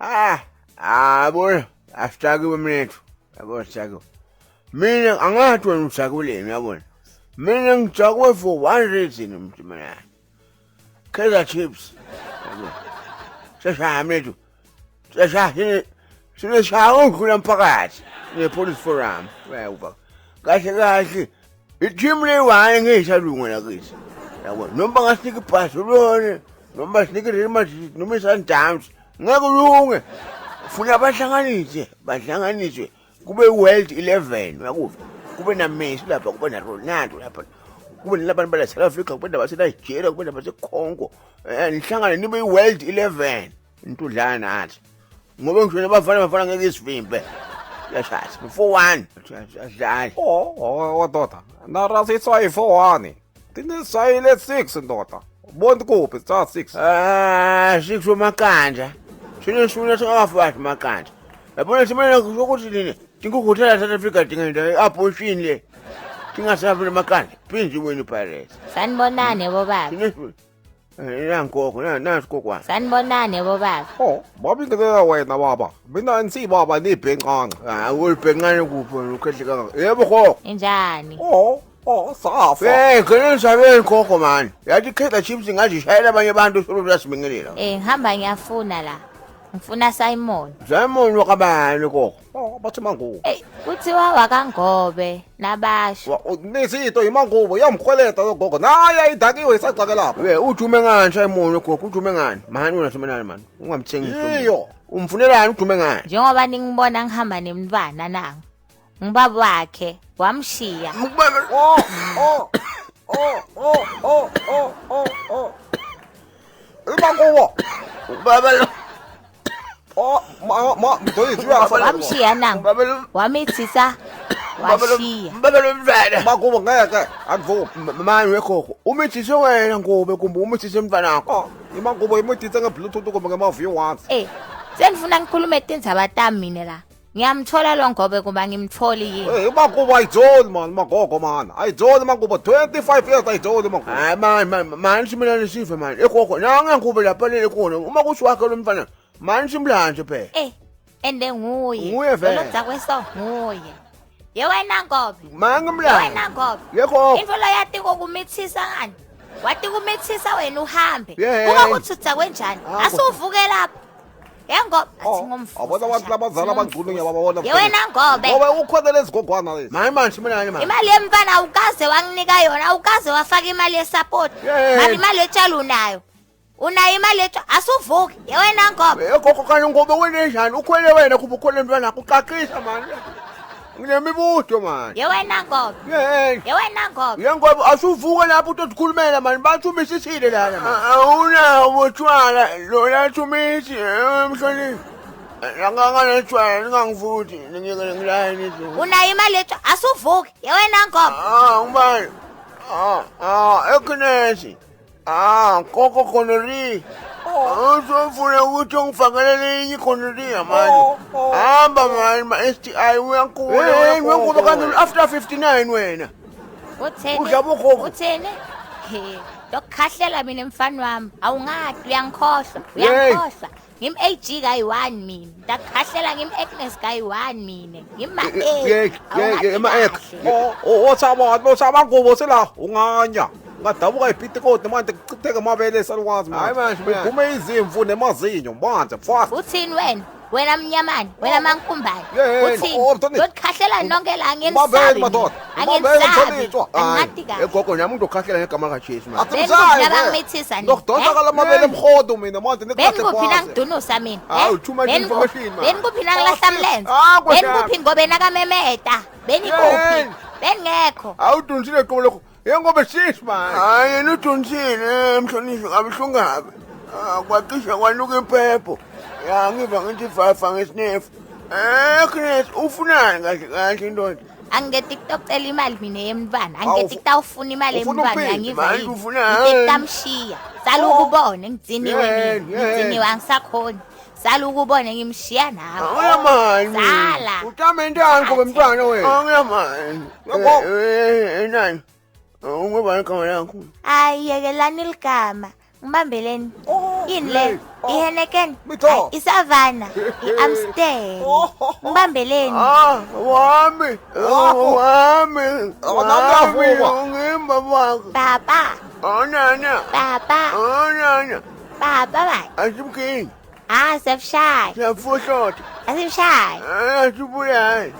Yabona, asitakiwe mnethu. Yabona sitakiwe. Mina angathi wena usakuleni yabona. Mina ngijakuwe for one reason mntumana. Kaizer Chiefs. Yabona. Seshaya mnethu. Seshaya sineshaya ongkhula mphakathi. Ne-police forum. Uyayuba. Kahle. I-team leyi-1 ngeyishalungu lakithi. Yabona. Noma ngasinike iBarcelona, noma sinike Real Madrid, noma iSundowns. Ngeke ulunge. Funa bahlanganiswe. Kube World 11 yakuva. Kube na Messi lapha, kube na Ronaldo lapha. Kube nabantu bala South Africa, kube nabase Nigeria, kube nabase Congo. Nihlangane nibe World 11. Intudlana nathi. Ngoba ngishona abafana ngeke isivimbe. Yashathi 4-1. Asidlali. Ndoda. Narasitswa i-4-1. Thina sayile 6 ndoda. Bonke kuphi sa 6. 6 wamakanja. Singafuna singafathi makanja. Yabona simena ukuthi nini? Tingukuthela South Africa tingaenda abortion le. Tingasaphile makanja. Phinzi wena Pirates. Sanibonane bobaba. Nankoko, nasikokwana. Sanibonane bobaba. Babingelela wena baba. Mina baba nibhenqanga. Ulibhenqane kuphi wena ukhehle kangaka? Yebo kho. Injani? Safa. Ngene nisabeni khokho man. Yathi Kaizer Chiefs ngazishayela abanye abantu solo yasibengelela. Ngihamba ngiyafuna la. Ngifuna Simon. Simon wakabani kho? Bathi Mangubo. Kuthiwa wakangobe nabasho. Nisito iMangubo yamkhweleta lo gogo. Naye idakiwe isagcake lapha. Ujume ngani Simon gogo? Ujume ngani? Mani unasemenani man? Ungamthengisi. Iyo. Umfunelani ujume ngani? Njengoba ningibona ngihamba nemntwana nangu. Ngibaba wakhe wamshiya. iMangubo. Baba lo. Wamshiya nangu. Wamithisa. Washiya. Baba lo mfana. Mangubo ngeke akuvumi. Mani wekhokho. Umithise wena ngobe kumbe umithise umntwana wakho. iMangubo imithise ngebluetooth kumbe ngemaviyo once. Senifuna ngikhulume tindzaba tami mina la. Ngiyamthola lo ngobe kuba ngimtholi yini. iMangubo ayizoli man, magogo man. Ayizoli Mangubo 25 years ayizoli Mangubo. Mani simela nisive mani. Ekhokho nangankube lapha lele khona. Uma kusiwakhe lo mfana. Mani simlanje phela. Ende nguye. Nguye vele. Lodza kweso nguye. Ye wena ngobe. Mangimlanje. Wena ngobe. Yekho. Into lo yati kokumithisa ngani? Wathi kumithisa wena uhambe. Yeah. Kuba kuthutha kwenjani? Asuvuke lapha. Yengobe athi ngomfuthi. Abona abantu labazala abangculu ngiyababona. Ye wena ngobe. Ngoba ukhwelele izigogwana lezi. Mani simelani mani. Imali yemfana awukaze wanginika yona, awukaze wafaka imali yesupport. Mali imali etshalo unayo. Unayo imali ethu asuvuki. Ye wena ngobe. Ekhokho kanye ngobe wena njani? Ukhwele wena kuba ukhwele mntwana uqaqisa mani. Nginemibuzo mani. Ye wena ngobe. Ye wena ngobe. Yengobe asuvuka lapho utozikhulumela mani. Bathumisisile lana mani. Awuna ubutshwala lo lathumisi emhlonini. Ngangana tshwala ningangivuthi ngiyeke ngilayini. Unayo imali ethu asuvuki. Ye wena ngobe. Ngibani. Ekinesi. Koko Connery. Uzofuna ukuthi ungifakele inye Connery manje. Hamba manje ma-STI uyankula. Uyankula kanti after 59 wena. Utheni? Udlaba ukhokho. Utheni? Lokukhahlela mina emfana wami. Awungadi uyangikhohlwa. Ngim-AG kayi-1 mina. Ndakukhahlela ngim-Agnes kayi-1 mina. Ma-X. Othaba Ngubo sela unganya. Ngadabuka ibhiti kodwa manje kuchitheka amabele salukwazi manje. Hayi manje kume izimvu nemazinyo manje fast. Uthini wena? Wena mnyamani, wena mankumbani. Uthini? Tony. Lokukhahlela nonke la Mabele madoda. Angensabi. Angadi kahle. Gogo nami uzokhahlela ngegama likaJesu manje. Bengiphila bangimithisa nini? Nokudonsa kala mabele emhodo mina manje nikahle Bengiphila ngidunusa mina. Too much information man. Bengiphila ngilahla mlenze. Kwesha. Bengiphila ngobe nakamemeta. Benikuphi? Bengekho. Awudunisile qobo lokho. Yengobe sis man. Hayi nudunisile emhlonishwa kabuhlungabe. Kwaqisha kwanuka impepho. Ngiva ngithi fafa ngesinefu. Chris ufunani kahle indoda. Angetiktok cela imali mina yemntwana. Angetiktok ufuna imali yemntwana angiva Manje yini. ufuna. Ngitamshiya. Sala ukubone ngiziniwe mina. Ngiziniwe angisakhoni. Sala ukubone ngimshiya nawe. Awuyamani. Sala. Utamente yakho bemntwana wena. Awuyamani. Nani? Ungubani igama lakho? Ayi yekelani ligama. Ngibambeleni. Oh, Yini hey, le? oh. IHenneken. Mitho. Hayi, iSavannah. IAmstel. Ngibambeleni. Wami. Wami. Nakuyavuka. Ngimba bakho. Papa. Nana. Papa. Nana. Papa man. Asibukini. Siyabushayi. Siyafuhlotha. Asibushayi. Asibulayi.